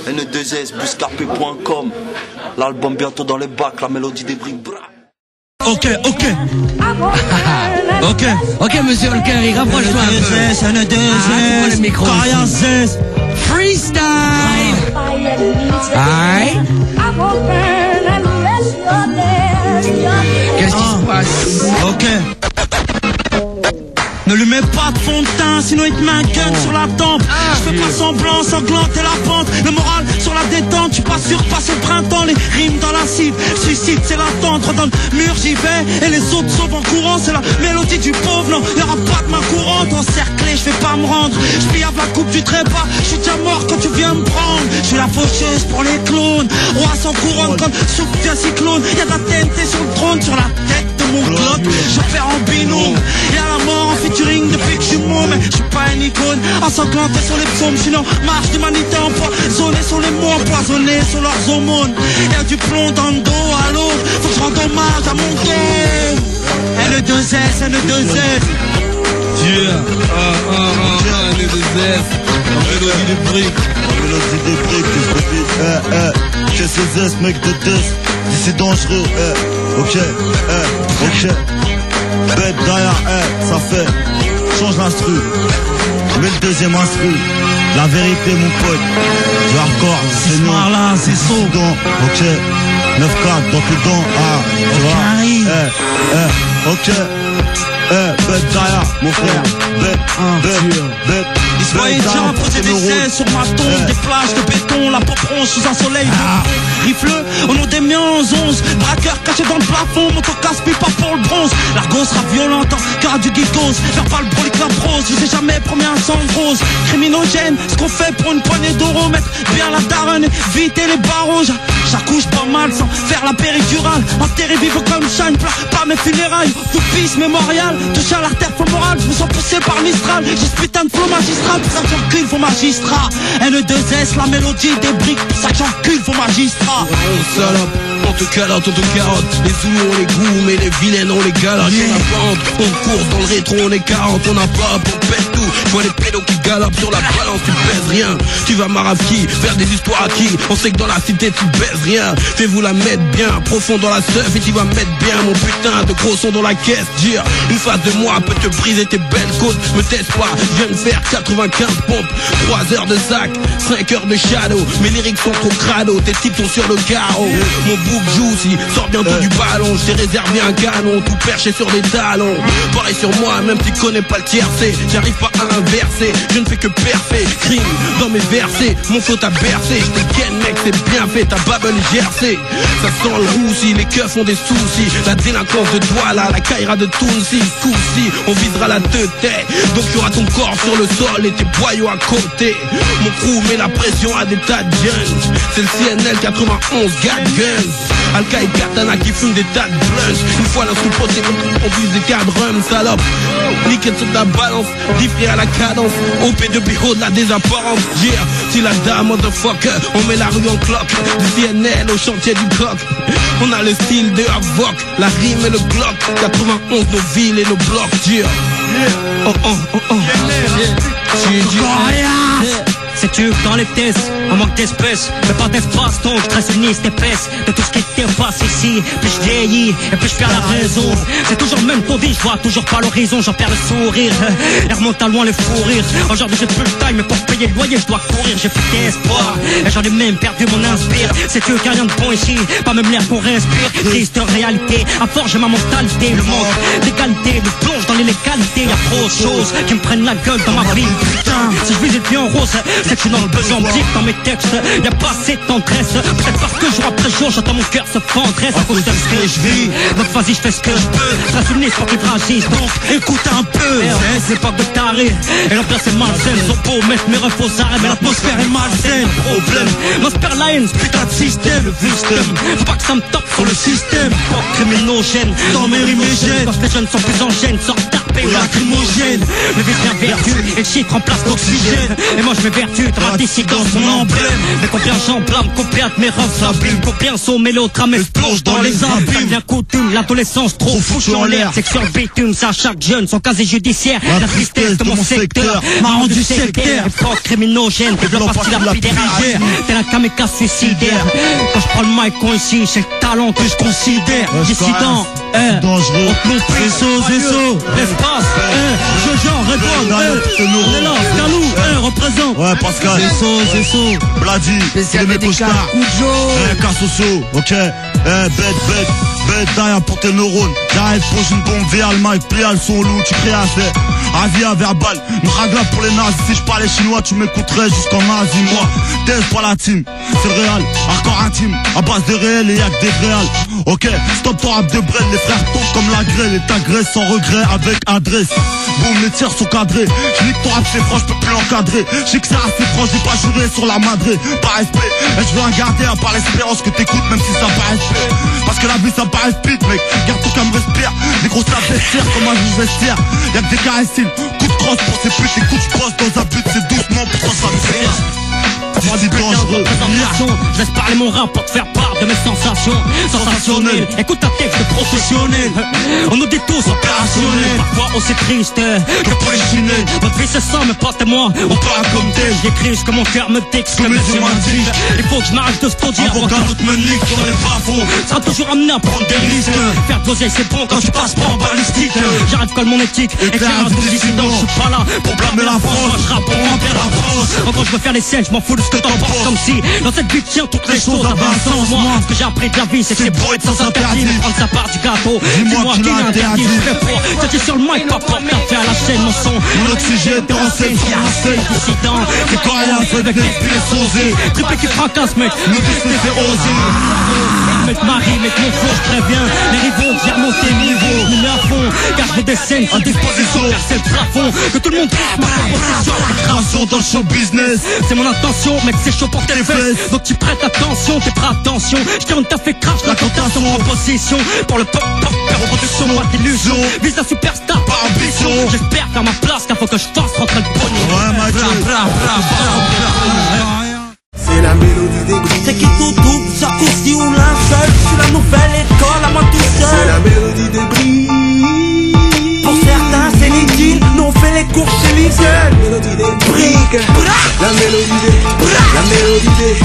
N2S, buscarpe.com. L'album bientôt dans les bacs, la mélodie des briques. Ok, monsieur Olkari, rapproche-toi un peu. N2S, le micro. N2S, Freestyle. Aïe. Qu'est-ce qui se passe? Ok. Ne lui mets pas de fond de teint, sinon il te met un gun sur la tempe. Je fais pas semblant, sanglanter la pente. Le moral sur la détente, tu pas sûr que passe le printemps. Les rimes dans la cible, suicide c'est l'attente. Dans le mur j'y vais, et les autres sauvent en courant. C'est la mélodie du pauvre, non, y'aura pas de main courante. Encerclé, je vais pas me rendre. Je pille la coupe du trépas, je suis déjà mort quand tu viens me prendre. Je suis la faucheuse pour les clones, roi sans couronne comme souffle d'un cyclone. Y'a de la TNT sur le trône, sur la tête de mon Glock. Je perds en binôme, y'a la mort en featuring depuis que je suis mot. Mais je suis pas une icône, ensanglanté sur les psaumes. Sinon, marche d'humanité empoisonnée sur les mots, empoisonnés sur leurs hormones. Y'a du plomb dans le dos à l'autre, faut que je rende hommage à mon game. N2S, N2S. Yeah, N2S. La mélodie des briques. La mélodie des briques, qu'est-ce que c'est, mec de test. C'est dangereux, ok. Bête derrière, ça fait. Change l'instru. Mets le deuxième instru. La vérité, mon pote. Du hardcore, c'est non. Là, c'est saut. Ok. 9-4 dans tes dents, tu vois. Ok. Bête derrière, mon frère. Bête. Ils se voyaient déjà poser des ailes sur ma tombe. Des plages de béton, la peau bronze sous un soleil rifleux, au nom des miens 11. Braqueur caché dans le plafond, moto casse-pipe pas pour le bronze. L'argot sera violente, car du geekos. Faire pas le brolique la prose, je sais jamais premier un sang rose. Criminogène, ce qu'on fait pour une poignée d'euros. Mettre bien la daronne, éviter les barreaux. J'accouche pas mal sans faire la péridurale. Enterré vivant comme Shine, pas mes funérailles. Tout pisse mémorial, touché à l'artère fémorale. Je me sens poussé par Mistral, j'ai ce putain de flow magistral. Pour ça que j'encule vos magistrats. N2S, la mélodie des briques. Pour ça que j'encule vos magistrats. On salope, on te calotte, on te carotte. Les Zoulous ont les goûts, mais les vilaines ont les galottes. On a pente, on course dans le rétro, on est 40. On a pas, on pète tout. Je vois les pédos qui galopent sur la balance, tu pèses rien. Tu vas marafki, faire des histoires à qui? On sait que dans la cité tu baises rien. Fais-vous la mettre bien, profond dans la seuf. Et tu vas mettre bien mon putain de gros son dans la caisse. Dire, une face de moi peut te briser tes belles côtes. Me teste pas, je viens de faire 95 pompes. 3 heures de sac, 5 heures de shadow. Mes lyrics sont trop crado, tes types sont sur le carreau. Mon bouc juicy sort bientôt du ballon. J'ai réservé un canon, tout perché sur des talons. Pareil sur moi, même si tu connais pas le tiercé. J'arrive pas à inverser, je ne fais que percer. Crime dans mes versets, mon flow t'a bercé. J't'ai ken mec, c'est bien fait, ta bubble gercé. Ça sent le roussi, les keufs ont des soucis. La délinquance de Douala, la caïra de Tounsi. Coussi, on visera la tête. Donc y aura ton corps sur le sol et tes boyaux à côté. Mon crew met la pression à des tas de jeunes. C'est le CNL 91 Gat Guns. Alka et Katana qui fument des tas de blunts. Une fois l'instru posé, on vise des cadres salope. Nickel sur ta balance, diffré à la cadence. OP de BO de la désapparence. Yeah, si la dame motherfucker, on met la rue en cloque. Du CNL au chantier du coq. On a le style de Havoc, la rime et le Glock. 91 nos villes et nos blocs. Yeah. C'est tu dans les tests, un manque d'espèces, mais pas d'espace, donc je trace une liste épaisse de tout ce qui te passe ici. Plus je vieillis et plus je perds la raison. C'est toujours le même taux vie, je vois toujours pas l'horizon, j'en perds le sourire. Et remonte à loin les fous rires. Aujourd'hui j'ai plus le time, mais pour payer le loyer je dois courir. J'ai plus d'espoir et j'en ai même perdu mon inspire. C'est tu qu'il y a rien de bon ici, pas même l'air qu'on respire. Triste réalité, à forger ma mentalité. Le manque d'égalité, le plonge dans l'illégalité. Y'a trop de choses qui me prennent la gueule dans ma vie. Putain, si je visais le bien en rose, c'est que je suis dans le besoin deep dans mes textes. Y'a pas assez de tendresse. Peut-être parce que jour après jour j'entends mon cœur se fendresse à cause de ce que je vis. Donc vas-y je fais ce que je peux. Trace une liste pour qu'ils fragissent. Donc écoute un peu. C'est pas de taré. Et l'ambiance est malsaine. Ils ont beau mettre mes refs aux arrêts, mais l'atmosphère est malsaine. Problème, m'inspire la haine, ce putain de système. Le système, faut pas que ça me tape sur le système. Criminogène, dans mes rimes et gènes. Parce que les jeunes sont plus en gêne, sortent d'arpé. frappé ou lacrymogène. Le vice vertu et le chiffre remplace l'oxygène. Et moi je m'évertue dans ma dissidence, mon emblème. Mais combien j'emblâme, combien de mes rêves s'abîment, combien sont mélodrames et se plongent dans les abîmes. Ça devient coutume, l'adolescence trop fouche en l'air. C'est que sur le bitume, c'est à chaque jeune son casier judiciaire. La tristesse de mon secteur m'a rendu sectaire. Époque criminogène, développe partie lapidaire. T'es un kamikaze suicidaire. Quand je prends le mic ici, c'est le talent que je considère. Dissident, dangereux. Zesso, l'espace, Jean, réponds, on est là, Calou, représente. Ouais, Pascal. Zesso. Bladi, c'est mes costards. Cassoso, ok. Bête, derrière pour tes neurones. J'arrive, pose une bombe, via le mic, plie le son loup, tu crées à faire. Avia verbal, m'ragla pour les nazis. Si je parlais chinois, tu m'écouterais jusqu'en Asie. Moi, t'es pas la team, c'est le réel, hardcore intime, à base de réel et y'a que des réels. Ok, stop ton rap de brel, les frères tombent comme la grêle et t'agresses sans regret avec adresse. Boum, les tirs sont cadrés, j'nique ton rap c'est franc, j'peux plus l'encadrer. J'sais que c'est assez franc, j'ai pas juré sur la madrée. Par respect, et je veux un garder à part l'espérance que t'écoutes même si ça paraît respect. Parce que la vie ça paraît speed mec, garde ton cam respire. Des grosses tables vestiaires comme un juge vestiaire. Y'a que des caressines, coup de crosse pour ces putes. Écoute j'bosse dans un but, c'est doucement pour ça me fait. C'est dangereux. Je laisse parler mon rap pour te faire part de mes sensations. Sensationnelles, écoute un texte de professionnel. On nous dit tous opérationnels. Parfois on c'est triste que pour les chinelles. Notre vie c'est ça mais pas tes moi. On parle comme tel. J'écris ce que mon cœur me texte. Comme mes yeux m'indiquent. Il faut que je m'arrête de se dire avant qu'un autre me nique dans les bas-fonds. Sera toujours amené à prendre des risques. Faire de l'oseille c'est bon quand tu passes pas en balistique. J'arrête colle mon éthique. Éclaire un tout dissident. Je suis pas là pour blâmer la France. Je rappe pour remplir la France. Encore je veux faire les scènes, je m'en fous de ce que t'en penses. Comme si dans cette vie tient toutes les choses avaient un sens. Moi ce que j'ai appris de la vie c'est que c'est beau être sans interdit. Mais prendre sa part du gâteau. Dis-moi qui l'interdit. Je fais pour t'es sur le mic pas pour faire la chaîne. Mon son, mon oxygène, t'es renseigné. Dissident, c'est quoi rien fait avec les pieds osés. Triplé qui fracasse mec, nous tous c'est osé. Mec Marie, mec mon flow, je préviens. Les rivaux, j'ai remonté le niveau. Je me mets à fond, car je veux des scènes à disposition. Car c'est le plafond, que tout le monde création dans le show business. C'est mon intention, mec c'est chaud pour tes fesses. Donc tu prêtes attention, t'es prêt attention. Je tiens t'as fait crash, la tentation en position. Pour le pop, reproduction, pas d'illusion. Vise la superstar, pas ambition. J'espère faire ma place, car faut que je fasse rentrer le pognon. Ouais, ma c'est la mélodie des bris. C'est qui tout double, jacuzzi ou linceul. Je suis la nouvelle école à moi tout seul. C'est la mélodie des bris. Pour certains c'est inutile, nous on fait les cours chez Lidl. La mélodie des briques. La mélodie des. La mélodie des.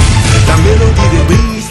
La mélodie des bris.